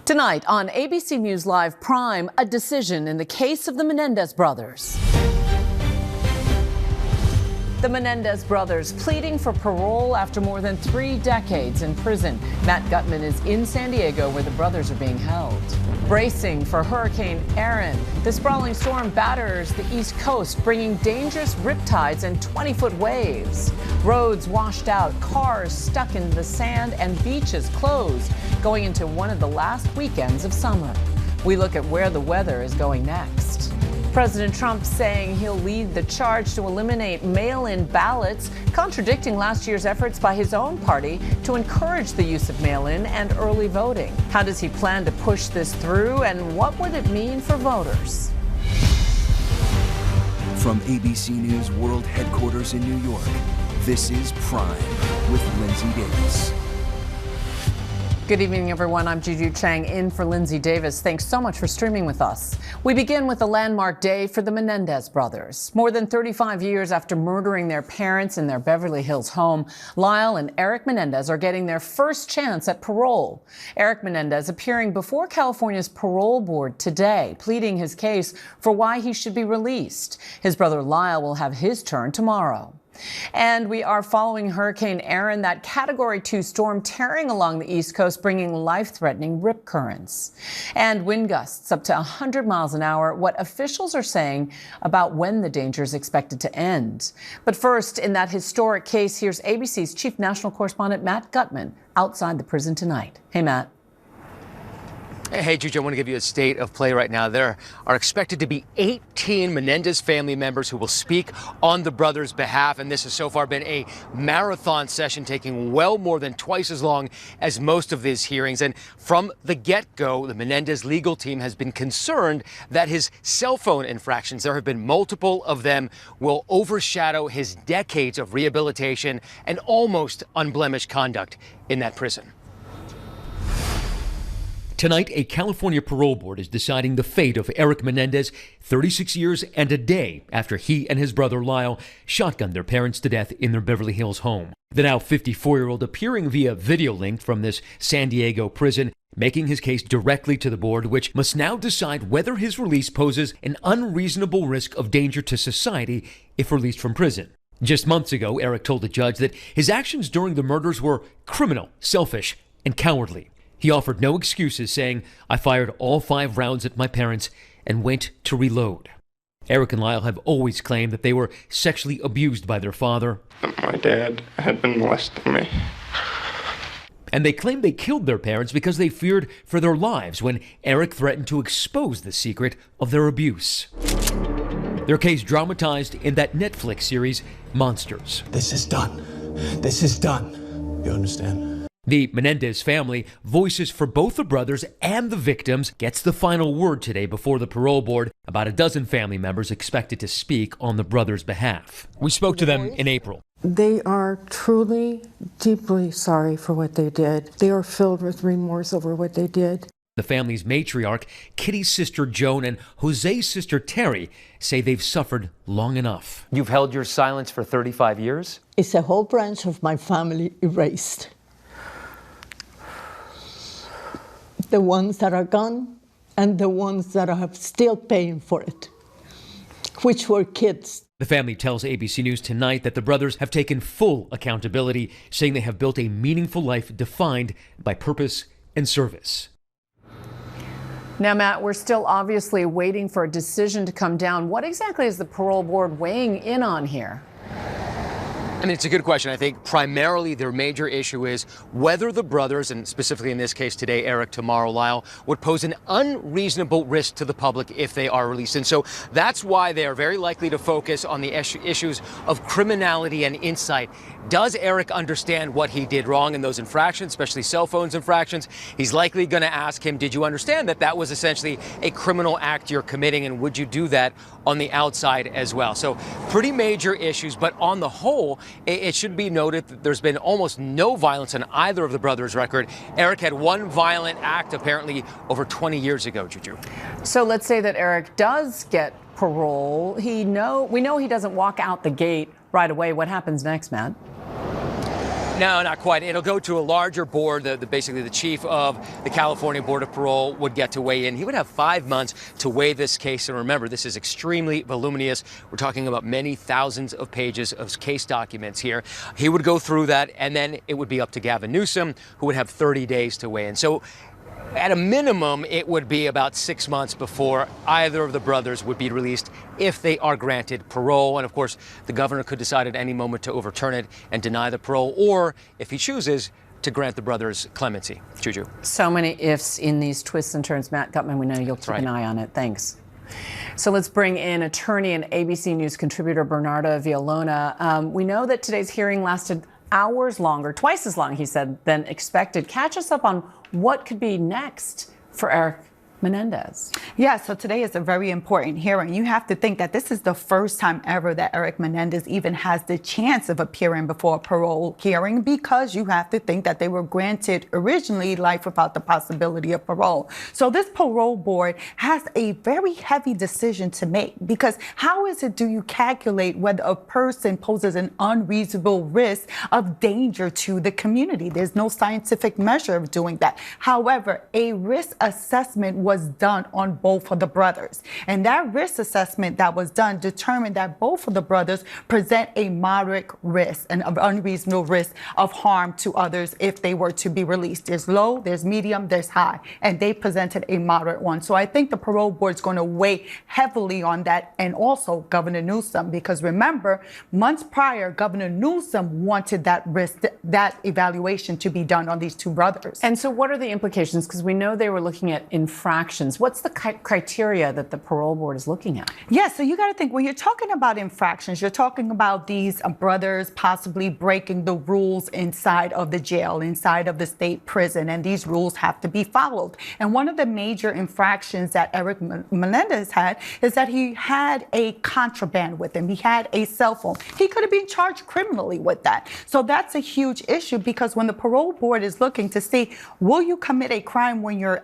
Tonight on ABC News Live Prime, a decision in the case of the Menendez brothers. The Menendez brothers pleading for parole after more than 3 decades in prison. Matt Gutman is in San Diego where the brothers are being held. Bracing for Hurricane Erin. The sprawling storm batters the East Coast, bringing dangerous riptides and 20-foot waves. Roads washed out, cars stuck in the sand, and beaches closed, going into one of the last weekends of summer. We look at where the weather is going next. President Trump saying he'll lead the charge to eliminate mail-in ballots, contradicting last year's efforts by his own party to encourage the use of mail-in and early voting. How does he plan to push this through, and what would it mean for voters? From ABC News World Headquarters in New York, this is Prime with Lindsay Davis. Good evening, everyone. I'm Juju Chang in for Lindsay Davis. Thanks so much for streaming with us. We begin with a landmark day for the Menendez brothers. More than 35 years after murdering their parents in their Beverly Hills home, Lyle and Eric Menendez are getting their first chance at parole. Eric Menendez appearing before California's parole board today, pleading his case for why he should be released. His brother Lyle will have his turn tomorrow. And we are following Hurricane Erin, that Category 2 storm tearing along the East Coast, bringing life-threatening rip currents and wind gusts up to 100 miles an hour, what officials are saying about when the danger is expected to end. But first, in that historic case, here's ABC's chief national correspondent Matt Gutman outside the prison tonight. Hey, Matt. Hey, Juju, I want to give you a state of play right now. There are expected to be 18 Menendez family members who will speak on the brothers' behalf, and this has so far been a marathon session taking well more than twice as long as most of these hearings. And from the get-go, the Menendez legal team has been concerned that his cell phone infractions, there have been multiple of them, will overshadow his decades of rehabilitation and almost unblemished conduct in that prison. Tonight, a California parole board is deciding the fate of Eric Menendez, 36 years and a day after he and his brother Lyle shotgunned their parents to death in their Beverly Hills home. The now 54-year-old appearing via video link from this San Diego prison, making his case directly to the board, which must now decide whether his release poses an unreasonable risk of danger to society if released from prison. Just months ago, Eric told the judge that his actions during the murders were criminal, selfish, and cowardly. He offered no excuses, saying, "I fired all 5 rounds at my parents and went to reload." Eric and Lyle have always claimed that they were sexually abused by their father. My dad had been molesting me. And they claim they killed their parents because they feared for their lives when Eric threatened to expose the secret of their abuse. Their case dramatized in that Netflix series, Monsters. This is done. This is done. You understand? The Menendez family, voices for both the brothers and the victims, gets the final word today before the parole board. About a dozen family members expected to speak on the brothers' behalf. We spoke to them in April. They are truly, deeply sorry for what they did. They are filled with remorse over what they did. The family's matriarch, Kitty's sister Joan, and Jose's sister Terry say they've suffered long enough. You've held your silence for 35 years? It's a whole branch of my family erased. The ones that are gone and the ones that are still paying for it, which were kids. The family tells ABC News tonight that the brothers have taken full accountability, saying they have built a meaningful life defined by purpose and service. Now, Matt, we're still obviously waiting for a decision to come down. What exactly is the parole board weighing in on here? I mean, it's a good question. I think primarily their major issue is whether the brothers, and specifically in this case today, Eric, tomorrow Lyle, would pose an unreasonable risk to the public if they are released. And so that's why they are very likely to focus on the issues of criminality and insight. Does Eric understand what he did wrong in those infractions, especially cell phones infractions? He's likely going to ask him, did you understand that that was essentially a criminal act you're committing, and would you do that on the outside as well? So pretty major issues, but on the whole, it should be noted that there's been almost no violence on either of the brothers' record. Eric had one violent act apparently over 20 years ago, Juju. So let's say that Eric does get parole. We know he doesn't walk out the gate right away. What happens next, Matt? No, not quite. It'll go to a larger board. Basically, the chief of the California Board of Parole would get to weigh in. He would have 5 months to weigh this case. And remember, this is extremely voluminous. We're talking about many thousands of pages of case documents here. He would go through that, and then it would be up to Gavin Newsom, who would have 30 days to weigh in. So at a minimum, it would be about 6 months before either of the brothers would be released if they are granted parole. And of course, the governor could decide at any moment to overturn it and deny the parole, or if he chooses, to grant the brothers clemency. Juju. So many ifs in these twists and turns. Matt Gutman, we know you'll keep an eye on it. Thanks. So let's bring in attorney and ABC News contributor Bernardo Villalona. We know that today's hearing lasted hours longer, twice as long, he said, than expected. Catch us up on what could be next for Eric Menendez. Yeah, so today is a very important hearing. You have to think that this is the first time ever that Eric Menendez even has the chance of appearing before a parole hearing, because you have to think that they were granted originally life without the possibility of parole. So this parole board has a very heavy decision to make, because how do you calculate whether a person poses an unreasonable risk of danger to the community? There's no scientific measure of doing that. However, a risk assessment was done on both of the brothers. And that risk assessment that was done determined that both of the brothers present a moderate risk, an unreasonable risk of harm to others if they were to be released. There's low, there's medium, there's high, and they presented a moderate one. So I think the parole board is going to weigh heavily on that, and also Governor Newsom, because remember, months prior, Governor Newsom wanted that risk, that evaluation to be done on these two brothers. And so what are the implications? Because we know they were looking at infractions. What's the criteria that the parole board is looking at? Yeah, so you got to think, when you're talking about infractions, you're talking about these brothers possibly breaking the rules inside of the jail, inside of the state prison, and these rules have to be followed. And one of the major infractions that Eric Menendez had is that he had a contraband with him. He had a cell phone. He could have been charged criminally with that. So that's a huge issue, because when the parole board is looking to see, will you commit a crime when you're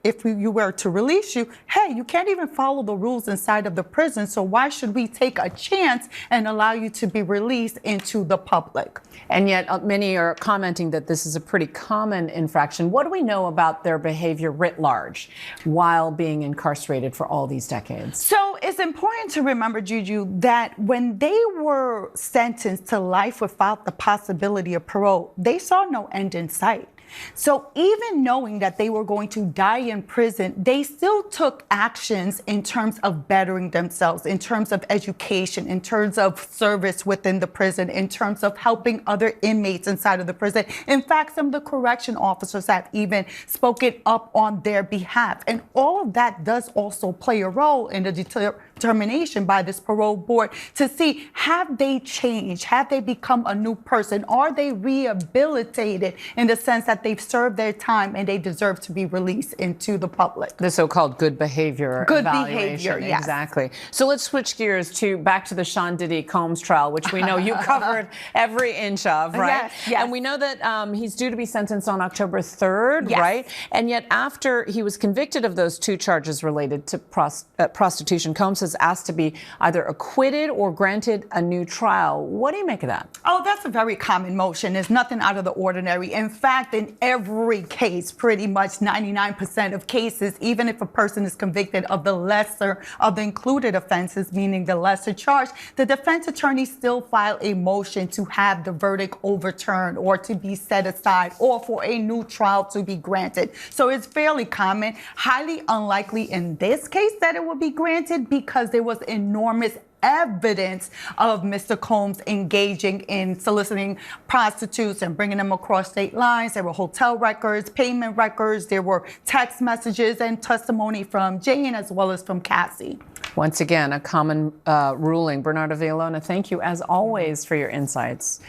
if you were to release you, hey, you can't even follow the rules inside of the prison, so why should we take a chance and allow you to be released into the public? And yet many are commenting that this is a pretty common infraction. What do we know about their behavior writ large while being incarcerated for all these decades? So it's important to remember, Juju, that when they were sentenced to life without the possibility of parole, they saw no end in sight. So even knowing that they were going to die in prison, they still took actions in terms of bettering themselves, in terms of education, in terms of service within the prison, in terms of helping other inmates inside of the prison. In fact, some of the correction officers have even spoken up on their behalf. And all of that does also play a role in the determination by this parole board to see, have they changed? Have they become a new person? Are they rehabilitated in the sense that they've served their time and they deserve to be released into the public? The so-called good behavior evaluation. Yes. Exactly. So let's switch gears back to the Sean Diddy Combs trial, which we know you covered every inch of, right? Yes. And we know that he's due to be sentenced on October 3rd, right? And yet after he was convicted of those two charges related to prostitution, Combs has asked to be either acquitted or granted a new trial. What do you make of that? Oh, that's a very common motion. There's nothing out of the ordinary. In fact, in every case, pretty much 99% of cases, even if a person is convicted of the lesser of the included offenses, meaning the lesser charge, the defense attorney still file a motion to have the verdict overturned or to be set aside or for a new trial to be granted. So it's fairly common, highly unlikely in this case that it will be granted, because there was enormous evidence of Mr. Combs engaging in soliciting prostitutes and bringing them across state lines. There were hotel records, payment records, there were text messages and testimony from Jane as well as from Cassie. Once again, a common ruling. Bernardo Villalona, thank you as always for your insights.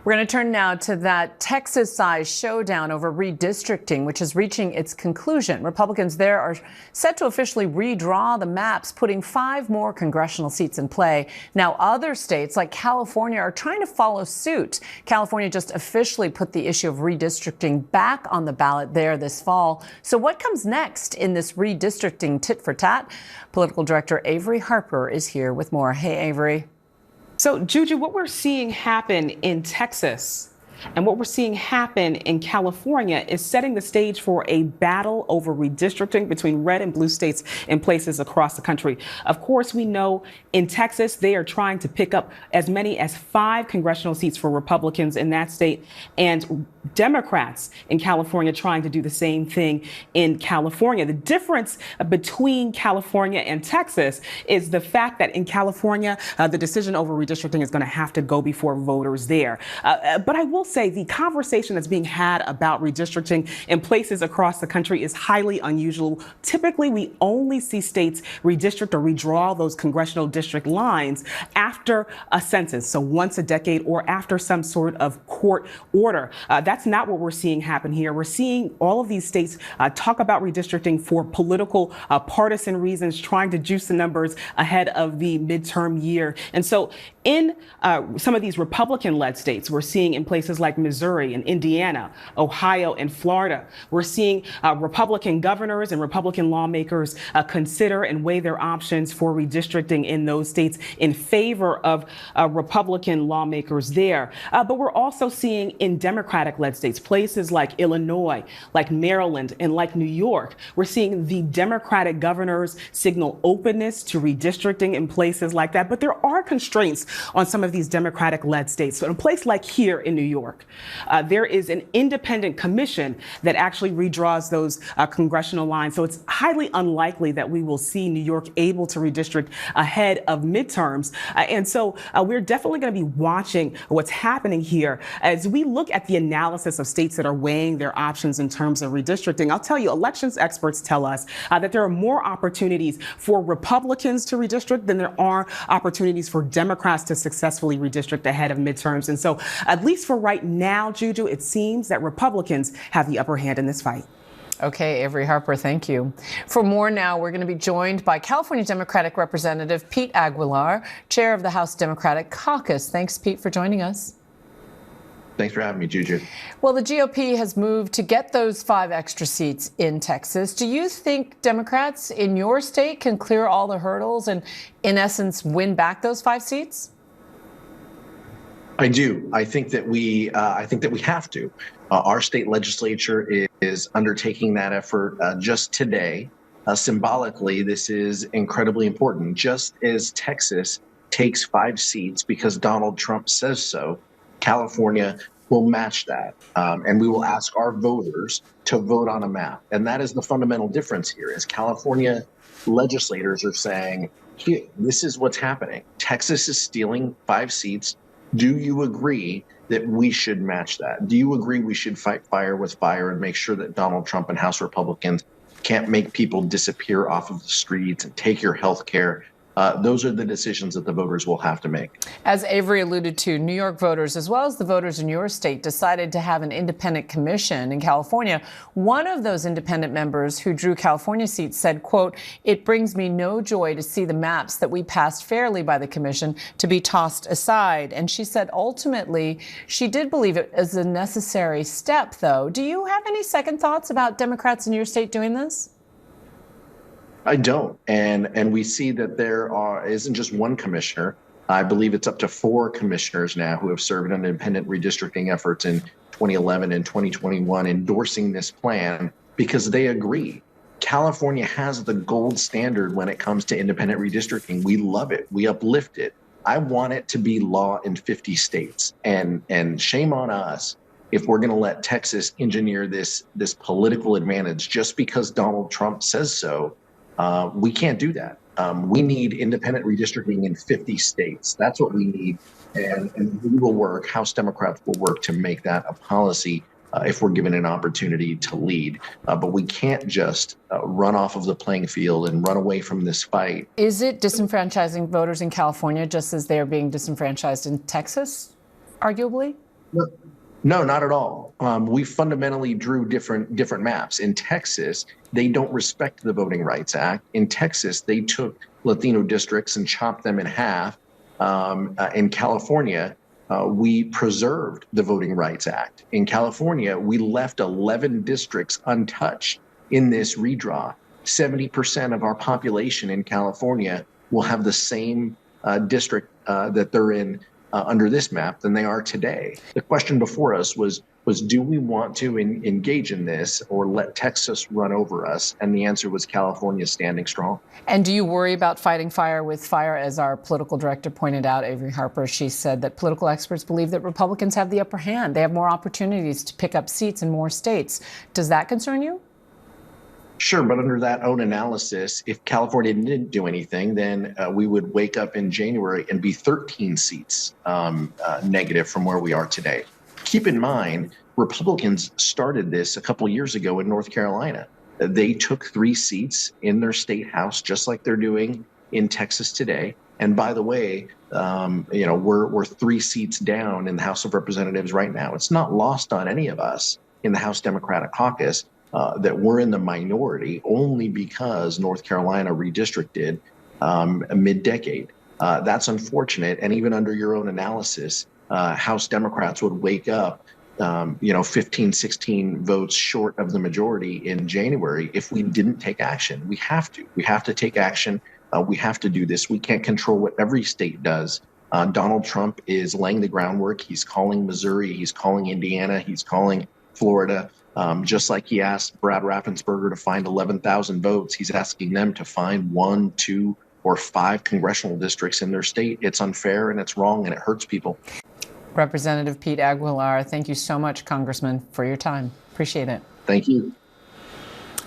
We're going to turn now to that Texas-sized showdown over redistricting, which is reaching its conclusion. Republicans there are set to officially redraw the maps, putting 5 more congressional seats in play. Now, other states like California are trying to follow suit. California just officially put the issue of redistricting back on the ballot there this fall. So what comes next in this redistricting tit for tat? Political director Avery Harper is here with more. Hey, Avery. So, Juju, what we're seeing happen in Texas And what we're seeing happen in California is setting the stage for a battle over redistricting between red and blue states in places across the country. Of course, we know in Texas, they are trying to pick up as many as 5 congressional seats for Republicans in that state, and Democrats in California trying to do the same thing in California. The difference between California and Texas is the fact that in California, the decision over redistricting is going to have to go before voters there. But I will say the conversation that's being had about redistricting in places across the country is highly unusual. Typically, we only see states redistrict or redraw those congressional district lines after a census, so once a decade or after some sort of court order. That's not what we're seeing happen here. We're seeing all of these states talk about redistricting for political, partisan reasons, trying to juice the numbers ahead of the midterm year. And so in some of these Republican-led states, we're seeing in places like Missouri and Indiana, Ohio and Florida, we're seeing Republican governors and Republican lawmakers consider and weigh their options for redistricting in those states in favor of Republican lawmakers there. But we're also seeing in Democratic-led states, places like Illinois, like Maryland, and like New York, we're seeing the Democratic governors signal openness to redistricting in places like that. But there are constraints on some of these Democratic-led states. So in a place like here in New York, there is an independent commission that actually redraws those congressional lines. So it's highly unlikely that we will see New York able to redistrict ahead of midterms. And so we're definitely going to be watching what's happening here as we look at the analysis of states that are weighing their options in terms of redistricting. I'll tell you, elections experts tell us that there are more opportunities for Republicans to redistrict than there are opportunities for Democrats to successfully redistrict ahead of midterms. And so at least for right now, Juju, it seems that Republicans have the upper hand in this fight. Okay, Avery Harper, thank you. For more now, we're going to be joined by California Democratic Representative Pete Aguilar, chair of the House Democratic Caucus. Thanks, Pete, for joining us. Thanks for having me, Juju. Well, the GOP has moved to get those 5 extra seats in Texas. Do you think Democrats in your state can clear all the hurdles and, in essence, win back those 5 seats? I do. I think that we have to. Our state legislature is undertaking that effort just today. Symbolically, this is incredibly important. Just as Texas takes 5 seats because Donald Trump says so, California will match that. And we will ask our voters to vote on a map. And that is the fundamental difference here, is California legislators are saying, here, this is what's happening. Texas is stealing 5 seats. Do you agree that we should match that? Do you agree we should fight fire with fire and make sure that Donald Trump and House Republicans can't make people disappear off of the streets and take your health care? Those are the decisions that the voters will have to make. As Avery alluded to, New York voters, as well as the voters in your state, decided to have an independent commission in California. One of those independent members who drew California seats said, quote, "It brings me no joy to see the maps that we passed fairly by the commission to be tossed aside." And she said ultimately she did believe it as a necessary step, though. Do you have any second thoughts about Democrats in your state doing this? I don't. And we see that there isn't just one commissioner. I believe it's up to 4 commissioners now who have served on independent redistricting efforts in 2011 and 2021 endorsing this plan because they agree. California has the gold standard when it comes to independent redistricting. We love it. We uplift it. I want it to be law in 50 states. And shame on us if we're going to let Texas engineer this political advantage just because Donald Trump says so. We can't do that. We need independent redistricting in 50 states. That's what we need. And we will work, House Democrats will work to make that a policy if we're given an opportunity to lead. But we can't just run off of the playing field and run away from this fight. Is it disenfranchising voters in California just as they're being disenfranchised in Texas, arguably? No, not at all. We fundamentally drew different maps. In Texas, they don't respect the Voting Rights Act. In Texas, they took Latino districts and chopped them in half. In California, we preserved the Voting Rights Act. In California, we left 11 districts untouched in this redraw. 70% of our population in California will have the same district that they're in under this map than they are today. The question before us was do we want to engage in this or let Texas run over us? And the answer was California standing strong. And do you worry about fighting fire with fire? As our political director pointed out, Avery Harper, she said that political experts believe that Republicans have the upper hand. They have more opportunities to pick up seats in more states. Does that concern you? Sure, but under that own analysis, if California didn't do anything, then we would wake up in January and be 13 seats negative from where we are today. Keep in mind, Republicans started this a couple years ago in North Carolina. They took 3 seats in their state house, just like they're doing in Texas today. And by the way, we're 3 seats down in the House of Representatives right now. It's not lost on any of us in the House Democratic Caucus that we're in the minority only because North Carolina redistricted mid-decade. That's unfortunate. And even under your own analysis, House Democrats would wake up 15, 16 votes short of the majority in January if we didn't take action. We have to take action. We have to do this. We can't control what every state does. Donald Trump is laying the groundwork. He's calling Missouri. He's calling Indiana. He's calling Florida. Just like he asked Brad Raffensperger to find 11,000 votes, he's asking them to find 1, 2, or 5 congressional districts in their state. It's unfair and it's wrong and it hurts people. Representative Pete Aguilar, thank you so much, Congressman, for your time. Appreciate it. Thank you.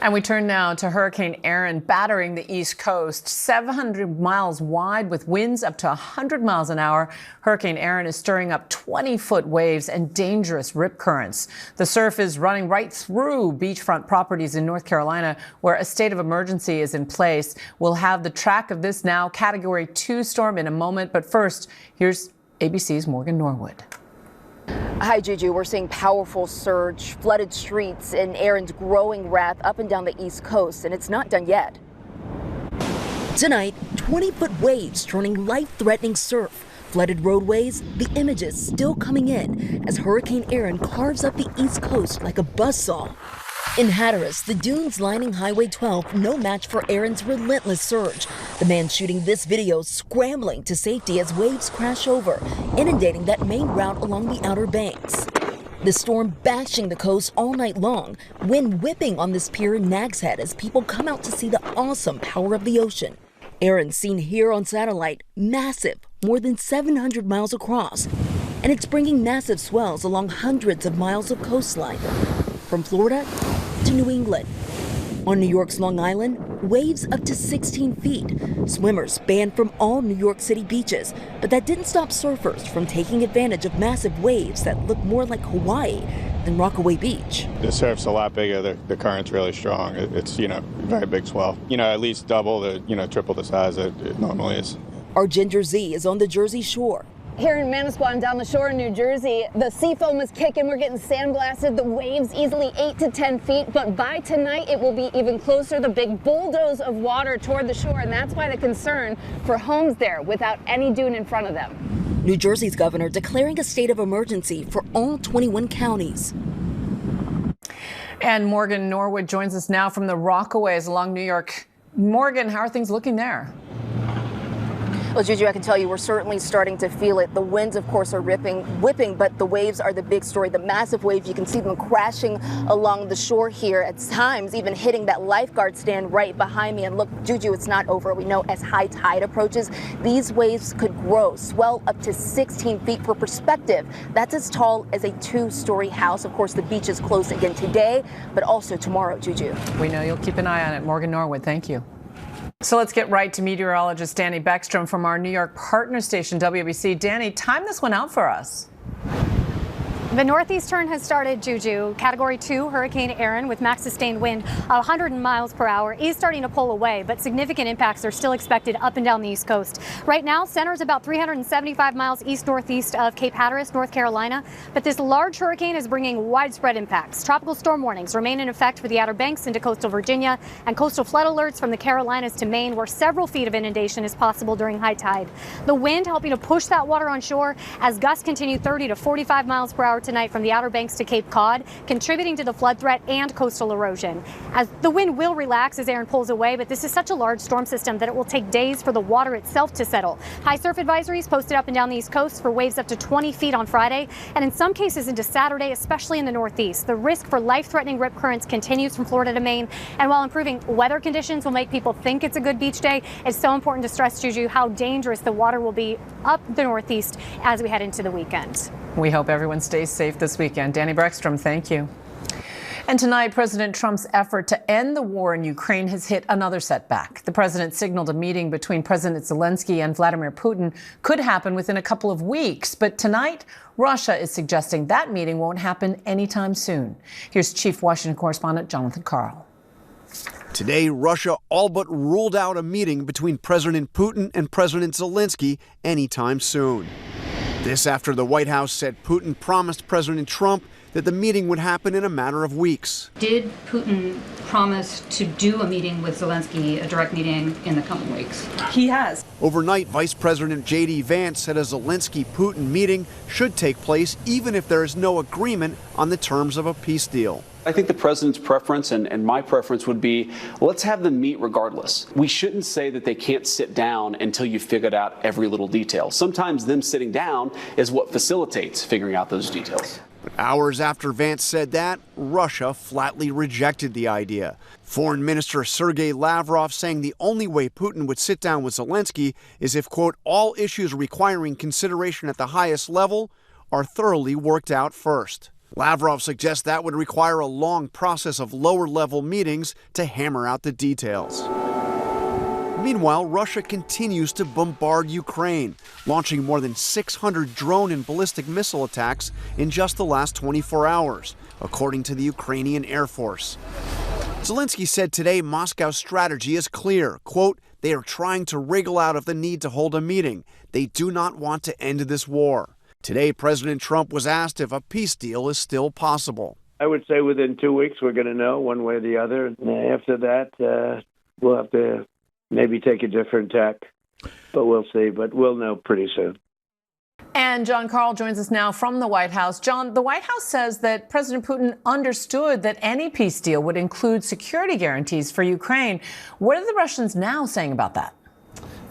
And we turn now to Hurricane Erin battering the East Coast, 700 miles wide with winds up to 100 miles an hour. Hurricane Erin is stirring up 20-foot waves and dangerous rip currents. The surf is running right through beachfront properties in North Carolina, where a state of emergency is in place. We'll have the track of this now Category 2 storm in a moment. But first, here's ABC's Morgan Norwood. Hi, Juju. We're seeing powerful surge, flooded streets, and Erin's growing wrath up and down the East Coast, and it's not done yet. Tonight, 20-foot waves turning life-threatening surf, flooded roadways, the images still coming in as Hurricane Erin carves up the East Coast like a buzzsaw. In Hatteras, the dunes lining Highway 12 no match for Erin's relentless surge. The man shooting this video scrambling to safety as waves crash over, inundating that main route along the Outer Banks. The storm bashing the coast all night long, wind whipping on this pier in Nags Head as people come out to see the awesome power of the ocean. Erin seen here on satellite, massive, more than 700 miles across. And it's bringing massive swells along hundreds of miles of coastline, from Florida to New England. On New York's Long Island, waves up to 16 feet. Swimmers banned from all New York City beaches, but that didn't stop surfers from taking advantage of massive waves that look more like Hawaii than Rockaway Beach. The surf's a lot bigger. The current's really strong. It's, very big swell. At least double the, triple the size that it normally is. Our Ginger Z is on the Jersey Shore. Here in Manasquan, down the shore in New Jersey, the sea foam is kicking. We're getting sandblasted. The waves easily 8 to 10 feet. But by tonight, it will be even closer. The big bulldoze of water toward the shore. And that's why the concern for homes there without any dune in front of them. New Jersey's governor declaring a state of emergency for all 21 counties. And Morgan Norwood joins us now from the Rockaways along New York. Morgan, how are things looking there? Well, Juju, I can tell you we're certainly starting to feel it. The winds, of course, are whipping, but the waves are the big story. The massive waves, you can see them crashing along the shore here, at times even hitting that lifeguard stand right behind me. And look, Juju, it's not over. We know as high tide approaches, these waves could swell up to 16 feet. For perspective, that's as tall as a 2-story house. Of course, the beach is closed again today, but also tomorrow, Juju. We know you'll keep an eye on it. Morgan Norwood, thank you. So let's get right to meteorologist Danny Beckstrom from our New York partner station, WABC. Danny, time this one out for us. The northeast turn has started, Juju. Category 2 Hurricane Erin with max sustained wind 100 miles per hour is starting to pull away, but significant impacts are still expected up and down the East Coast. Right now, center is about 375 miles east-northeast of Cape Hatteras, North Carolina. But this large hurricane is bringing widespread impacts. Tropical storm warnings remain in effect for the Outer Banks into coastal Virginia, and coastal flood alerts from the Carolinas to Maine, where several feet of inundation is possible during high tide. The wind helping to push that water on shore as gusts continue 30 to 45 miles per hour power tonight from the Outer Banks to Cape Cod, contributing to the flood threat and coastal erosion. As the wind will relax as Erin pulls away, but this is such a large storm system that it will take days for the water itself to settle. High surf advisories posted up and down the East Coast for waves up to 20 feet on Friday, and in some cases into Saturday, especially in the Northeast. The risk for life-threatening rip currents continues from Florida to Maine, and while improving weather conditions will make people think it's a good beach day, it's so important to stress, Juju, how dangerous the water will be up the Northeast as we head into the weekend. We hope everyone stays safe this weekend. Danny Breckstrom, thank you. And tonight, President Trump's effort to end the war in Ukraine has hit another setback. The president signaled a meeting between President Zelensky and Vladimir Putin could happen within a couple of weeks. But tonight, Russia is suggesting that meeting won't happen anytime soon. Here's Chief Washington correspondent Jonathan Karl. Today, Russia all but ruled out a meeting between President Putin and President Zelensky anytime soon. This after the White House said Putin promised President Trump that the meeting would happen in a matter of weeks. Did Putin promise to do a meeting with Zelensky, a direct meeting, in the coming weeks? He has. Overnight, Vice President J.D. Vance said a Zelensky-Putin meeting should take place even if there is no agreement on the terms of a peace deal. I think the president's preference and my preference would be, let's have them meet regardless. We shouldn't say that they can't sit down until you've figured out every little detail. Sometimes them sitting down is what facilitates figuring out those details. But hours after Vance said that, Russia flatly rejected the idea. Foreign Minister Sergei Lavrov saying the only way Putin would sit down with Zelensky is if, quote, all issues requiring consideration at the highest level are thoroughly worked out first. Lavrov suggests that would require a long process of lower-level meetings to hammer out the details. Meanwhile, Russia continues to bombard Ukraine, launching more than 600 drone and ballistic missile attacks in just the last 24 hours, according to the Ukrainian Air Force. Zelensky said today Moscow's strategy is clear. Quote, they are trying to wriggle out of the need to hold a meeting. They do not want to end this war. Today, President Trump was asked if a peace deal is still possible. I would say within 2 weeks we're going to know one way or the other. And after that, we'll have to maybe take a different tack, but we'll see. But we'll know pretty soon. And John Karl joins us now from the White House. John, the White House says that President Putin understood that any peace deal would include security guarantees for Ukraine. What are the Russians now saying about that?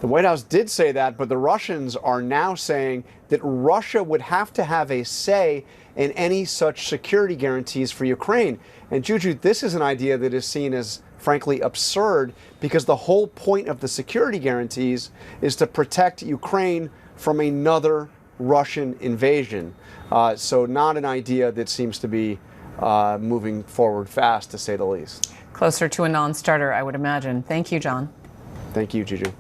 The White House did say that, but the Russians are now saying that Russia would have to have a say in any such security guarantees for Ukraine. And Juju, this is an idea that is seen as, frankly, absurd, because the whole point of the security guarantees is to protect Ukraine from another Russian invasion. So not an idea that seems to be moving forward fast, to say the least. Closer to a non-starter, I would imagine. Thank you, John. Thank you, Juju.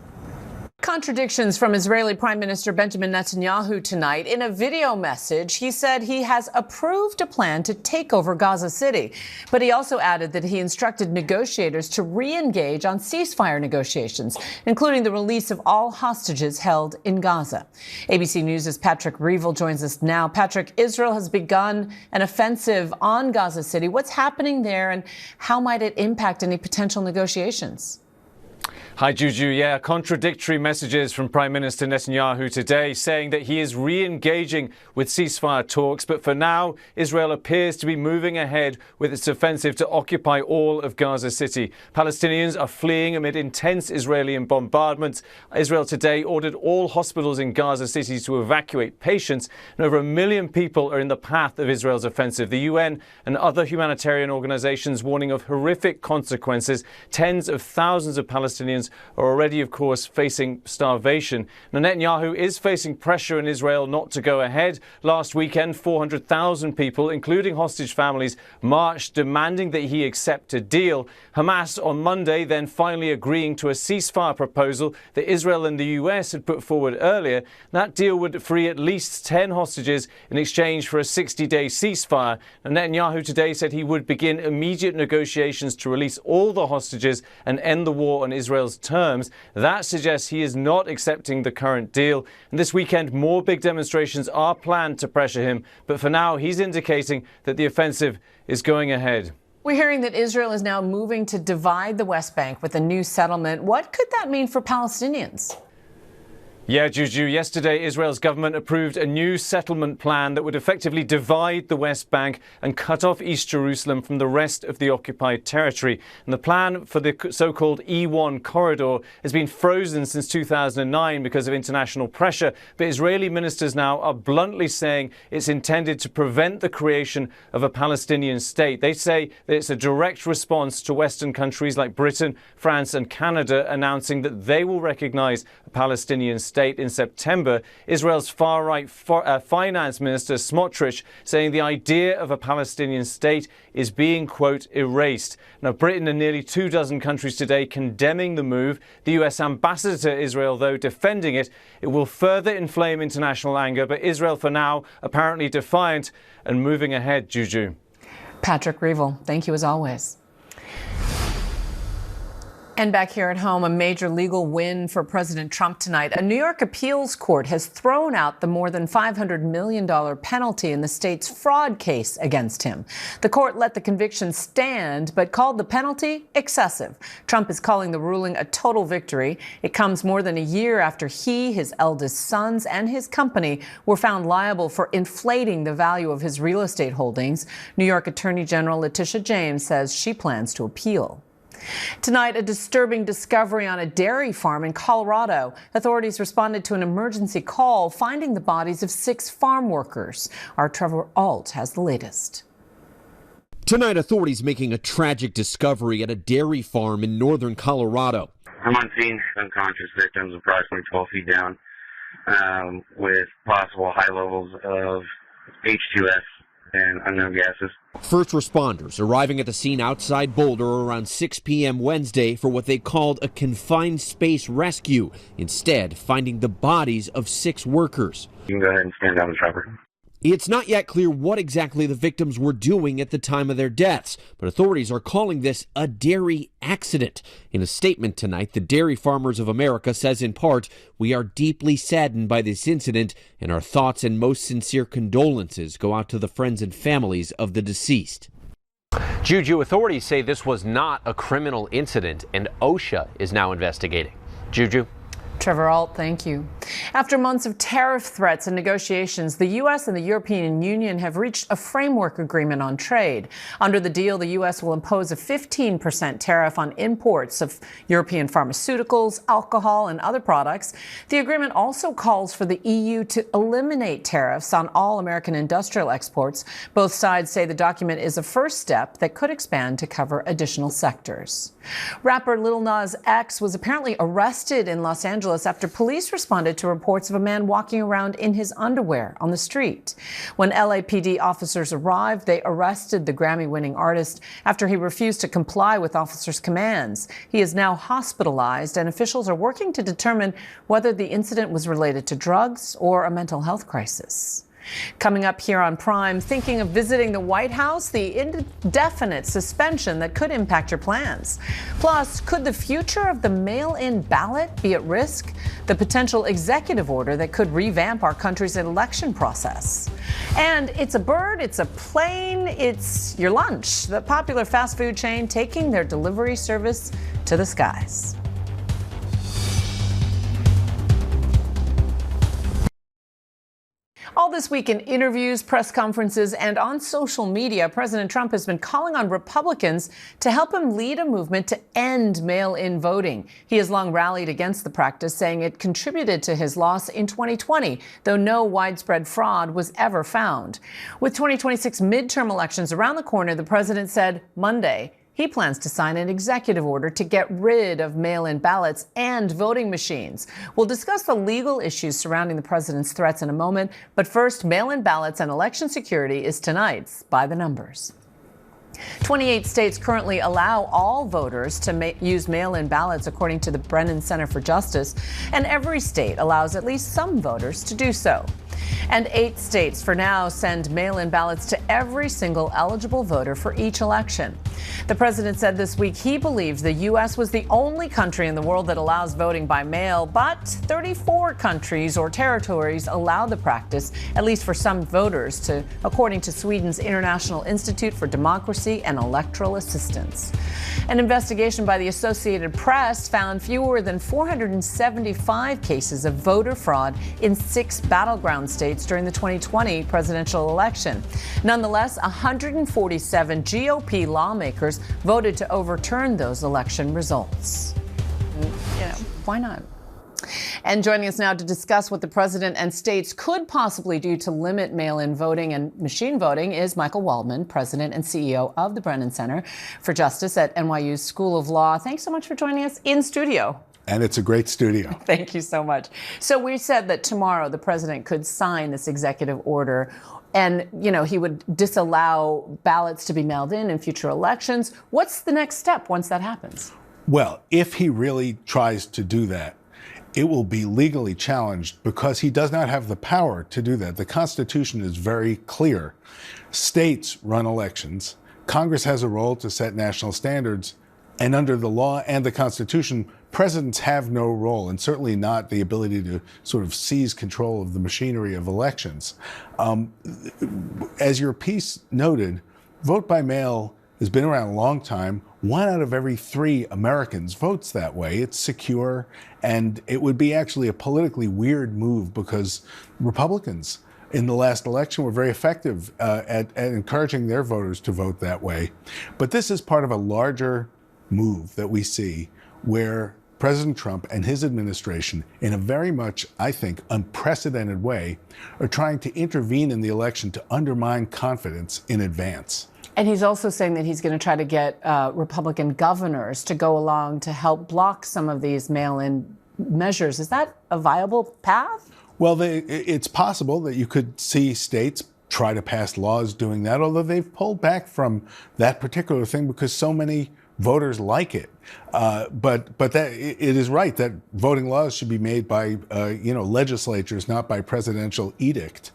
Contradictions from Israeli Prime Minister Benjamin Netanyahu tonight. In a video message, he said he has approved a plan to take over Gaza City. But he also added that he instructed negotiators to re-engage on ceasefire negotiations, including the release of all hostages held in Gaza. ABC News' Patrick Reevell joins us now. Patrick, Israel has begun an offensive on Gaza City. What's happening there, and how might it impact any potential negotiations? Hi, Juju. Yeah, contradictory messages from Prime Minister Netanyahu today, saying that he is re-engaging with ceasefire talks. But for now, Israel appears to be moving ahead with its offensive to occupy all of Gaza City. Palestinians are fleeing amid intense Israeli bombardments. Israel today ordered all hospitals in Gaza City to evacuate patients, and over 1 million people are in the path of Israel's offensive. The UN and other humanitarian organizations warning of horrific consequences. Tens of thousands of Palestinians are already, of course, facing starvation. Now, Netanyahu is facing pressure in Israel not to go ahead. Last weekend, 400,000 people, including hostage families, marched demanding that he accept a deal. Hamas on Monday then finally agreeing to a ceasefire proposal that Israel and the US had put forward earlier. That deal would free at least 10 hostages in exchange for a 60-day ceasefire. And Netanyahu today said he would begin immediate negotiations to release all the hostages and end the war on Israel's terms. That suggests he is not accepting the current deal. And this weekend, more big demonstrations are planned to pressure him. But for now, he's indicating that the offensive is going ahead. We're hearing that Israel is now moving to divide the West Bank with a new settlement. What could that mean for Palestinians? Yeah, Juju, yesterday Israel's government approved a new settlement plan that would effectively divide the West Bank and cut off East Jerusalem from the rest of the occupied territory. And the plan for the so-called E1 corridor has been frozen since 2009 because of international pressure. But Israeli ministers now are bluntly saying it's intended to prevent the creation of a Palestinian state. They say that it's a direct response to Western countries like Britain, France and Canada announcing that they will recognize a Palestinian state in September. Israel's far-right finance minister Smotrich saying the idea of a Palestinian state is being, quote, erased. Now, Britain and nearly 24 countries today condemning the move. The US ambassador to Israel, though, defending it. It will further inflame international anger, but Israel for now apparently defiant and moving ahead, Juju. Patrick Reevell, thank you as always. And back here at home, a major legal win for President Trump tonight. A New York appeals court has thrown out the more than $500 million penalty in the state's fraud case against him. The court let the conviction stand, but called the penalty excessive. Trump is calling the ruling a total victory. It comes more than a year after he, his eldest sons, and his company were found liable for inflating the value of his real estate holdings. New York Attorney General Letitia James says she plans to appeal. Tonight, a disturbing discovery on a dairy farm in Colorado. Authorities responded to an emergency call, finding the bodies of 6 farm workers. Our Trevor Ault has the latest. Tonight, authorities making a tragic discovery at a dairy farm in northern Colorado. I'm on scene, unconscious victims approximately 12 feet down with possible high levels of H2S and unknown gases. First responders arriving at the scene outside Boulder around 6 p.m. Wednesday for what they called a confined space rescue, instead finding the bodies of 6 workers. You can go ahead and stand down the chopper. It's not yet clear what exactly the victims were doing at the time of their deaths, but authorities are calling this a dairy accident. In a statement tonight, the Dairy Farmers of America says in part, "We are deeply saddened by this incident, and our thoughts and most sincere condolences go out to the friends and families of the deceased." Juju, authorities say this was not a criminal incident, and OSHA is now investigating. Juju? Trevor Ault, thank you. After months of tariff threats and negotiations, the U.S. and the European Union have reached a framework agreement on trade. Under the deal, the U.S. will impose a 15% tariff on imports of European pharmaceuticals, alcohol, and other products. The agreement also calls for the EU to eliminate tariffs on all American industrial exports. Both sides say the document is a first step that could expand to cover additional sectors. Rapper Lil Nas X was apparently arrested in Los Angeles after police responded to reports of a man walking around in his underwear on the street. When LAPD officers arrived, they arrested the Grammy-winning artist after he refused to comply with officers' commands. He is now hospitalized, and officials are working to determine whether the incident was related to drugs or a mental health crisis. Coming up here on Prime, thinking of visiting the White House? The indefinite suspension that could impact your plans. Plus, could the future of the mail-in ballot be at risk? The potential executive order that could revamp our country's election process. And it's a bird, it's a plane, it's your lunch. The popular fast food chain taking their delivery service to the skies. All this week in interviews, press conferences, and on social media, President Trump has been calling on Republicans to help him lead a movement to end mail-in voting. He has long rallied against the practice, saying it contributed to his loss in 2020, though no widespread fraud was ever found. With 2026 midterm elections around the corner, the president said Monday he plans to sign an executive order to get rid of mail-in ballots and voting machines. We'll discuss the legal issues surrounding the president's threats in a moment, but first, mail-in ballots and election security is tonight's By the Numbers. 28 states currently allow all voters to use mail-in ballots, according to the Brennan Center for Justice, and every state allows at least some voters to do so. And 8 states for now send mail-in ballots to every single eligible voter for each election. The president said this week he believed the U.S. was the only country in the world that allows voting by mail, but 34 countries or territories allow the practice, at least for some voters, according to Sweden's International Institute for Democracy and Electoral Assistance. An investigation by the Associated Press found fewer than 475 cases of voter fraud in 6 battleground states during the 2020 presidential election. Nonetheless, 147 GOP lawmakers voted to overturn those election results. Why not? And joining us now to discuss what the president and states could possibly do to limit mail-in voting and machine voting is Michael Waldman, president and CEO of the Brennan Center for Justice at NYU's School of Law. Thanks so much for joining us in studio. And it's a great studio. Thank you so much. So we said that tomorrow the president could sign this executive order and, he would disallow ballots to be mailed in future elections. What's the next step once that happens? Well, if he really tries to do that, it will be legally challenged because he does not have the power to do that. The Constitution is very clear. States run elections. Congress has a role to set national standards. And under the law and the Constitution, presidents have no role, and certainly not the ability to sort of seize control of the machinery of elections. As your piece noted, vote by mail has been around a long time. 1 out of every 3 Americans votes that way. It's secure, and it would be actually a politically weird move because Republicans in the last election were very effective at encouraging their voters to vote that way. But this is part of a larger move that we see where President Trump and his administration, in a very much, I think, unprecedented way, are trying to intervene in the election to undermine confidence in advance. And he's also saying that he's going to try to get Republican governors to go along to help block some of these mail-in measures. Is that a viable path? Well, it's possible that you could see states try to pass laws doing that, although they've pulled back from that particular thing because so many voters like it. But that it is right that voting laws should be made by legislatures, not by presidential edict.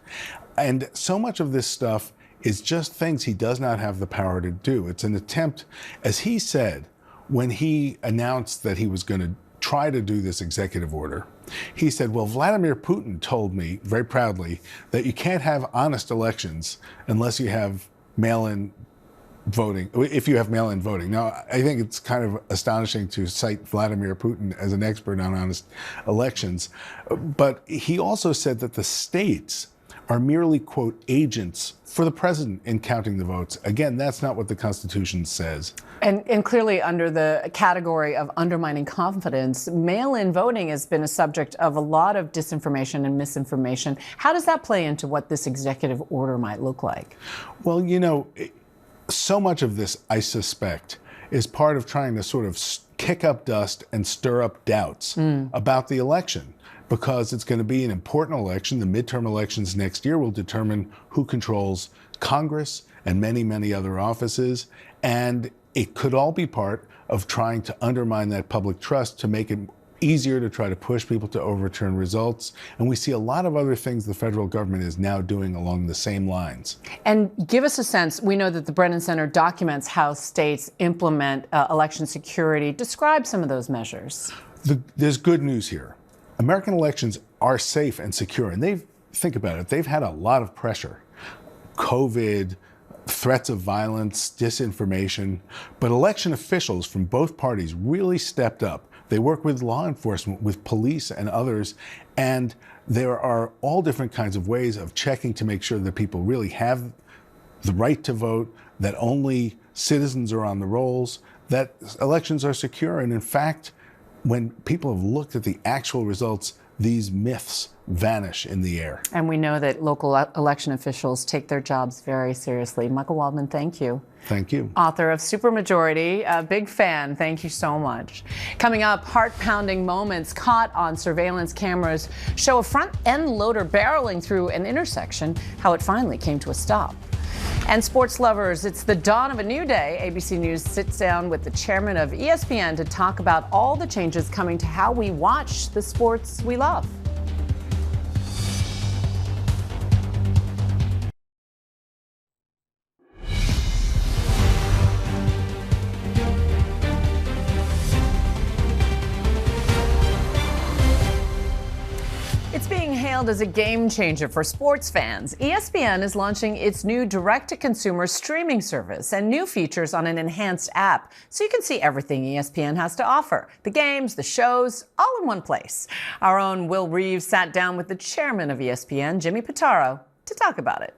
And so much of this stuff is just things he does not have the power to do. It's an attempt, as he said, when he announced that he was going to try to do this executive order. He said, well, Vladimir Putin told me very proudly that you can't have honest elections unless you have mail-in voting, if you have mail-in voting. Now, I think it's kind of astonishing to cite Vladimir Putin as an expert on honest elections. But he also said that the states are merely, quote, agents for the president in counting the votes. Again, that's not what the Constitution says. And clearly under the category of undermining confidence, mail-in voting has been a subject of a lot of disinformation and misinformation. How does that play into what this executive order might look like? Well, so much of this, I suspect, is part of trying to sort of kick up dust and stir up doubts about the election, because it's going to be an important election. The midterm elections next year will determine who controls Congress and many, many other offices. And it could all be part of trying to undermine that public trust to make it easier to try to push people to overturn results. And we see a lot of other things the federal government is now doing along the same lines. And give us a sense, we know that the Brennan Center documents how states implement election security. Describe some of those measures. There's good news here. American elections are safe and secure, and think about it, they've had a lot of pressure. COVID, threats of violence, disinformation, but election officials from both parties really stepped up. They work with law enforcement, with police and others, and there are all different kinds of ways of checking to make sure that people really have the right to vote, that only citizens are on the rolls, that elections are secure. And in fact, when people have looked at the actual results, these myths vanish in the air. And we know that local election officials take their jobs very seriously. Michael Waldman, thank you. Thank you. Author of Supermajority, a big fan. Thank you so much. Coming up, heart-pounding moments caught on surveillance cameras show a front-end loader barreling through an intersection, how it finally came to a stop. And sports lovers, it's the dawn of a new day. ABC News sits down with the chairman of ESPN to talk about all the changes coming to how we watch the sports we love. hailed as a game changer for sports fans. ESPN is launching its new direct-to-consumer streaming service and new features on an enhanced app, so you can see everything ESPN has to offer. The games, the shows, all in one place. Our own Will Reeves sat down with the chairman of ESPN, Jimmy Pitaro, to talk about it.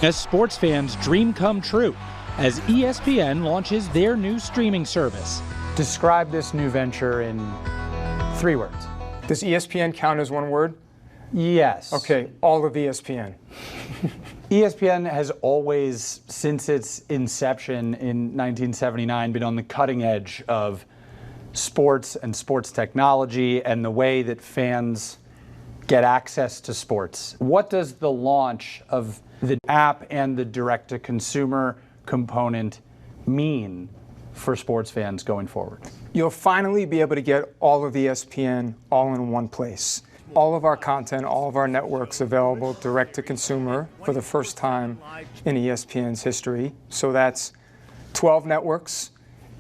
As sports fans' dream come true, as ESPN launches their new streaming service. Describe this new venture in 3 words. Does ESPN count as 1 word? Yes. Okay, all of ESPN. ESPN has always, since its inception in 1979, been on the cutting edge of sports and sports technology and the way that fans get access to sports. What does the launch of the app and the direct-to-consumer component mean for sports fans going forward? You'll finally be able to get all of ESPN all in one place. All of our content, all of our networks available direct to consumer for the first time in ESPN's history. So that's 12 networks,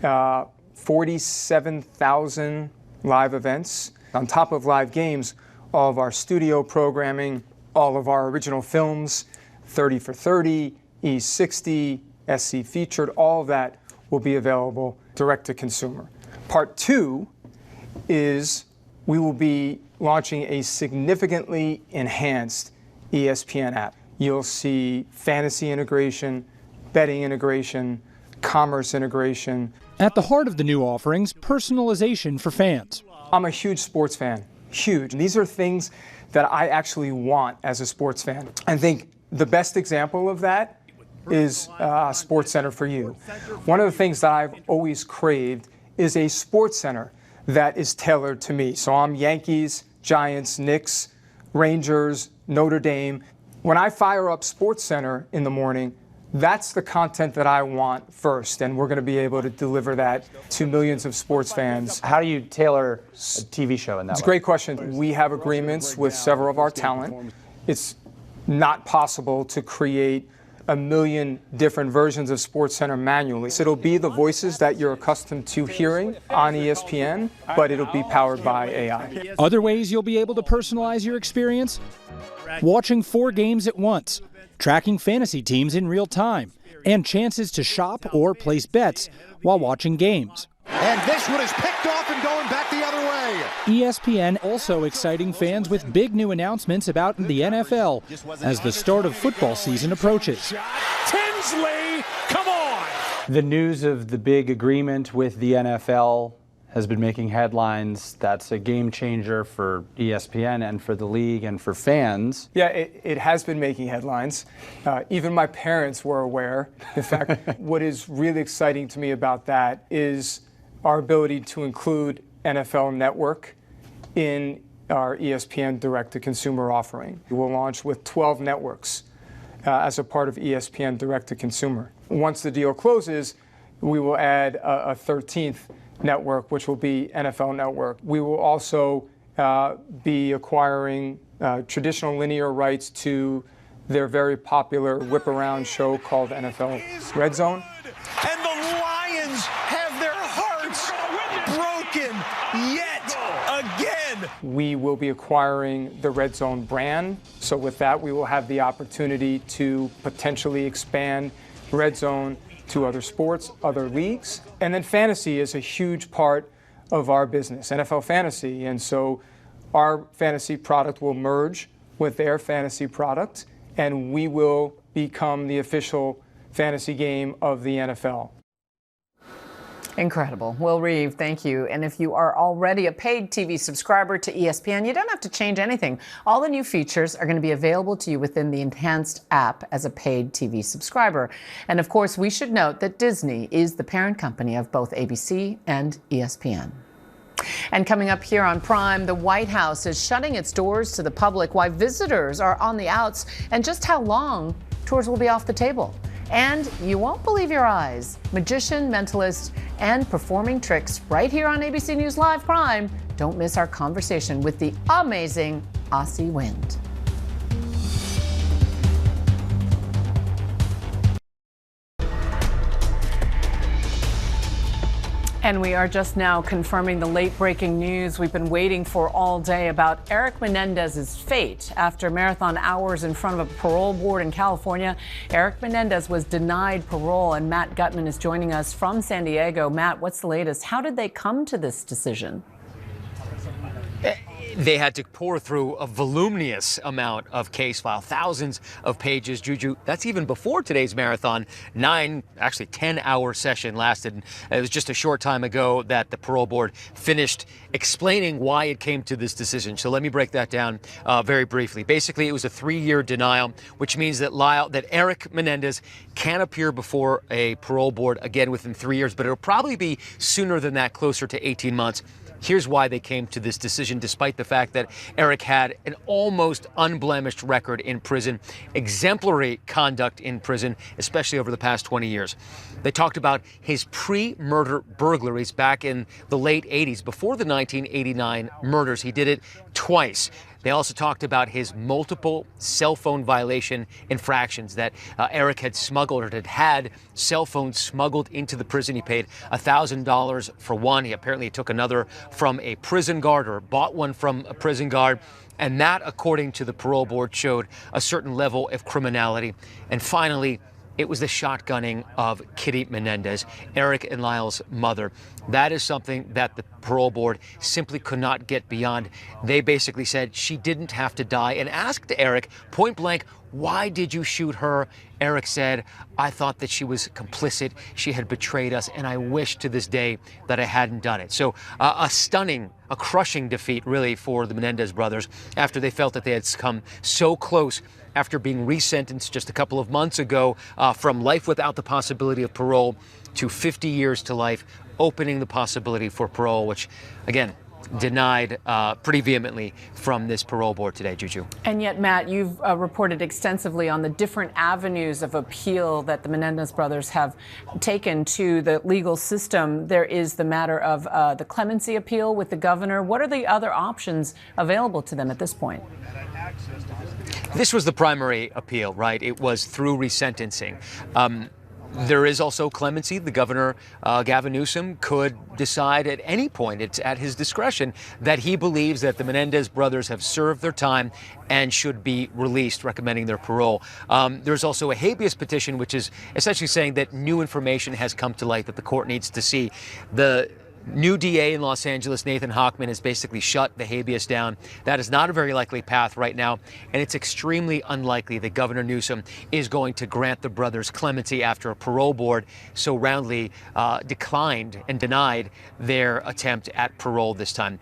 47,000 live events. On top of live games, all of our studio programming, all of our original films, 30 for 30, E60, SC Featured, all of that will be available direct to consumer. Part 2 is we will be launching a significantly enhanced ESPN app. You'll see fantasy integration, betting integration, commerce integration. At the heart of the new offerings, personalization for fans. I'm a huge sports fan, huge. And these are things that I actually want as a sports fan. I think the best example of that is Sports Center for You. One of the things that I've always craved is a sports center that is tailored to me. So I'm Yankees, Giants, Knicks, Rangers, Notre Dame. When I fire up Sports Center in the morning, that's the content that I want first, and we're going to be able to deliver that to millions of sports fans. How do you tailor a TV show in that way? It's a great question. We have agreements with several of our talent. It's not possible to create a million different versions of SportsCenter manually. So it'll be the voices that you're accustomed to hearing on ESPN, but it'll be powered by AI. Other ways you'll be able to personalize your experience? Watching 4 games at once, tracking fantasy teams in real time, and chances to shop or place bets while watching games. And this one is picked off and going back the other way. ESPN also exciting fans with big new announcements about the NFL as the start of football season approaches. Tinsley, come on! The news of the big agreement with the NFL has been making headlines. That's a game changer for ESPN and for the league and for fans. Yeah, it has been making headlines. Even my parents were aware. In fact, what is really exciting to me about that is our ability to include NFL Network in our ESPN direct-to-consumer offering. We'll launch with 12 networks as a part of ESPN direct-to-consumer. Once the deal closes, we will add a 13th network, which will be NFL Network. We will also be acquiring traditional linear rights to their very popular whip-around show called NFL Red Zone. And the Lions have their hearts broken yet again. We will be acquiring the Red Zone brand. So with that, we will have the opportunity to potentially expand Red Zone to other sports, other leagues. And then fantasy is a huge part of our business, NFL fantasy. And so our fantasy product will merge with their fantasy product, and we will become the official fantasy game of the NFL. Incredible. Will Reeve, thank you. And if you are already a paid TV subscriber to ESPN, you don't have to change anything. All the new features are going to be available to you within the enhanced app as a paid TV subscriber. And of course, we should note that Disney is the parent company of both ABC and ESPN. And coming up here on Prime, the White House is shutting its doors to the public, why visitors are on the outs, and just how long tours will be off the table. And you won't believe your eyes. Magician, mentalist, and performing tricks right here on ABC News Live Prime. Don't miss our conversation with the amazing Aussie Wind. And we are just now confirming the late-breaking news we've been waiting for all day about Eric Menendez's fate. After marathon hours in front of a parole board in California, Eric Menendez was denied parole, and Matt Gutman is joining us from San Diego. Matt, what's the latest? How did they come to this decision? They had to pour through a voluminous amount of case file, thousands of pages. Juju, that's even before today's marathon. 10-hour session lasted. It was just a short time ago that the parole board finished explaining why it came to this decision. So let me break that down very briefly. Basically, it was a 3-year denial, which means that Eric Menendez can appear before a parole board again within 3 years, but it'll probably be sooner than that, closer to 18 months. Here's why they came to this decision, despite the fact that Eric had an almost unblemished record in prison, exemplary conduct in prison, especially over the past 20 years. They talked about his pre-murder burglaries back in the late 80s, before the 1989 murders. He did it twice. They also talked about his multiple cell phone violation infractions that Eric had smuggled, or had cell phones smuggled into the prison. He paid $1,000 for one. He apparently took another from a prison guard, or bought one from a prison guard. And that, according to the parole board, showed a certain level of criminality. And finally, it was the shotgunning of Kitty Menendez, Eric and Lyle's mother. That is something that the parole board simply could not get beyond. They basically said she didn't have to die, and asked Eric point blank, "Why did you shoot her?" Eric said, "I thought that she was complicit. She had betrayed us, and I wish to this day that I hadn't done it." So a crushing defeat, really, for the Menendez brothers after they felt that they had come so close after being resentenced just a couple of months ago from life without the possibility of parole to 50 years to life, opening the possibility for parole, which, again, denied pretty vehemently from this parole board today, Juju. And yet, Matt, you've reported extensively on the different avenues of appeal that the Menendez brothers have taken to the legal system. There is the matter of the clemency appeal with the governor. What are the other options available to them at this point? This was the primary appeal, right? It was through resentencing. There is also clemency. The governor, Gavin Newsom, could decide at any point, it's at his discretion, that he believes that the Menendez brothers have served their time and should be released, recommending their parole. There's also a habeas petition, which is essentially saying that new information has come to light that the court needs to see. The new DA in Los Angeles, Nathan Hochman, has basically shut the habeas down. That is not a very likely path right now, and it's extremely unlikely that Governor Newsom is going to grant the brothers clemency after a parole board so roundly declined and denied their attempt at parole this time,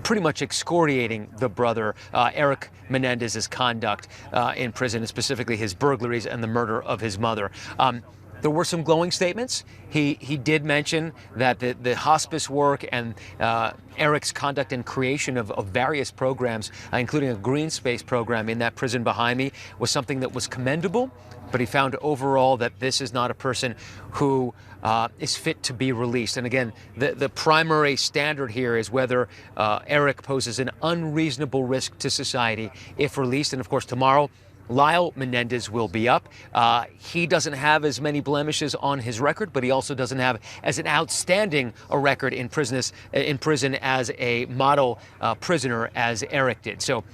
pretty much excoriating the brother Eric Menendez's conduct in prison, and specifically his burglaries and the murder of his mother. There were some glowing statements. He did mention that the hospice work and Eric's conduct and creation of various programs, including a green space program in that prison behind me, was something that was commendable. But he found overall that this is not a person who is fit to be released. And again, the primary standard here is whether Eric poses an unreasonable risk to society if released. And of course, tomorrow, Lyle Menendez will be up. He doesn't have as many blemishes on his record, but he also doesn't have as an outstanding a record in prison as a model prisoner as Eric did. So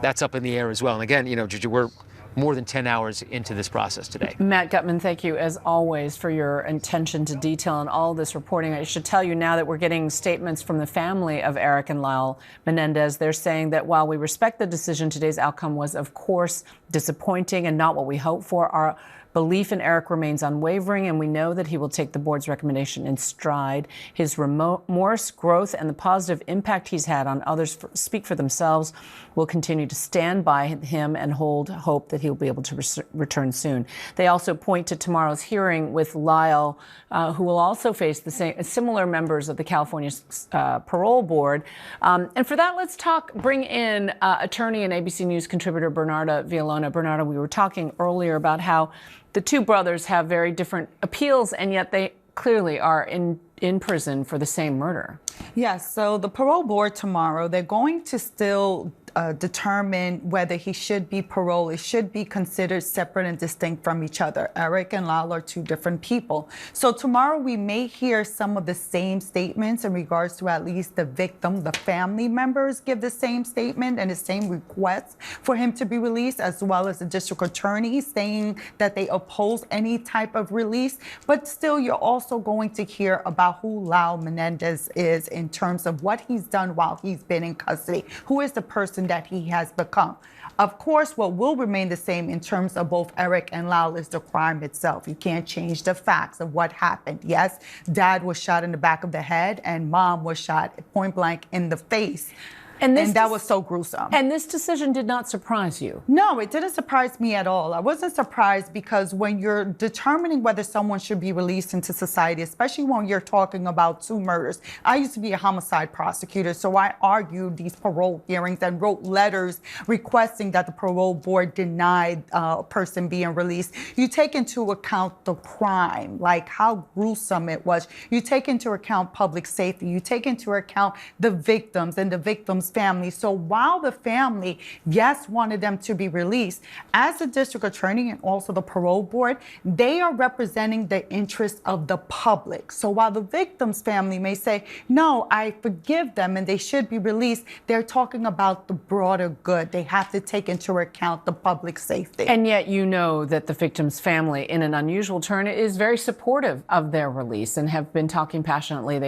that's up in the air as well. And again, Juju, we're more than 10 hours into this process today. Matt Gutman, thank you, as always, for your attention to detail and all this reporting. I should tell you now that we're getting statements from the family of Eric and Lyle Menendez. They're saying that while we respect the decision, today's outcome was, of course, disappointing and not what we hoped for. Our belief in Eric remains unwavering, and we know that he will take the board's recommendation in stride. His remorse, growth, and the positive impact he's had on others speak for themselves. We'll continue to stand by him and hold hope that he'll be able to return soon. They also point to tomorrow's hearing with Lyle, who will also face the similar members of the California Parole Board. And for that, let's bring in attorney and ABC News contributor Bernarda Villalona. Bernarda, we were talking earlier about how the two brothers have very different appeals, and yet they clearly are in prison for the same murder. Yes, so the parole board tomorrow, they're going to still determine whether he should be paroled. It should be considered separate and distinct from each other. Eric and Lyle are two different people. So tomorrow we may hear some of the same statements in regards to at least the victim. The family members give the same statement and the same request for him to be released, as well as the district attorney saying that they oppose any type of release. But still, you're also going to hear about who Lyle Menendez is in terms of what he's done while he's been in custody. Who is the person that he has become? Of course, what will remain the same in terms of both Eric and Lyle is the crime itself. You can't change the facts of what happened. Yes, dad was shot in the back of the head and mom was shot point blank in the face. And that was so gruesome. And this decision did not surprise you? No, it didn't surprise me at all. I wasn't surprised because when you're determining whether someone should be released into society, especially when you're talking about two murders. I used to be a homicide prosecutor, so I argued these parole hearings and wrote letters requesting that the parole board denied a person being released. You take into account the crime, like how gruesome it was. You take into account public safety. You take into account the victims and the victims' family. So while the family, yes, wanted them to be released, as the district attorney and also the parole board, they are representing the interests of the public. So while the victim's family may say, no, I forgive them and they should be released, they're talking about the broader good. They have to take into account the public safety. And yet you know that the victim's family, in an unusual turn, is very supportive of their release and have been talking passionately.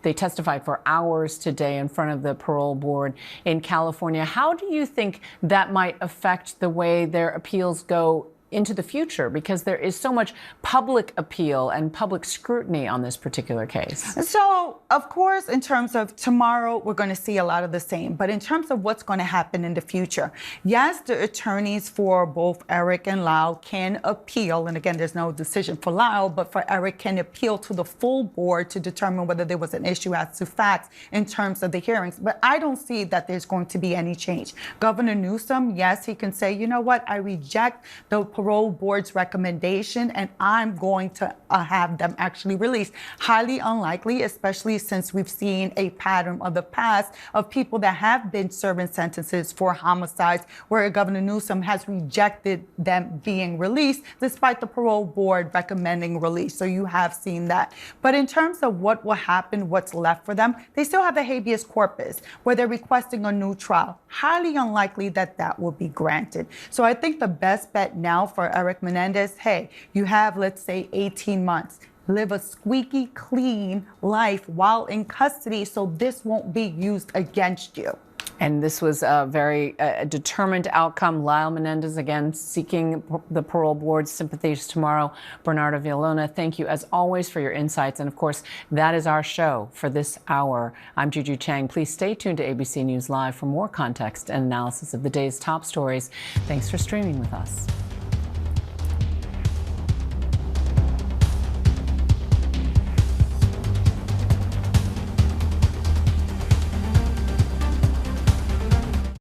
They testified for hours today in front of the parole board in California. How do you think that might affect the way their appeals go into the future? Because there is so much public appeal and public scrutiny on this particular case. So, of course, in terms of tomorrow, we're going to see a lot of the same. But in terms of what's going to happen in the future, yes, the attorneys for both Eric and Lyle can appeal. And again, there's no decision for Lyle, but for Eric can appeal to the full board to determine whether there was an issue as to facts in terms of the hearings. But I don't see that there's going to be any change. Governor Newsom, yes, he can say, you know what, I reject the parole board's recommendation and I'm going to have them actually released. Highly unlikely, especially since we've seen a pattern of the past of people that have been serving sentences for homicides where Governor Newsom has rejected them being released despite the parole board recommending release. So you have seen that. But in terms of what will happen, what's left for them, they still have the habeas corpus where they're requesting a new trial. Highly unlikely that that will be granted. So I think the best bet now for Eric Menendez, hey, you have, let's say, 18 months. Live a squeaky clean life while in custody so this won't be used against you. And this was a very determined outcome. Lyle Menendez, again, seeking the parole board's sympathies tomorrow. Bernardo Villalona, thank you, as always, for your insights. And, of course, that is our show for this hour. I'm Juju Chang. Please stay tuned to ABC News Live for more context and analysis of the day's top stories. Thanks for streaming with us.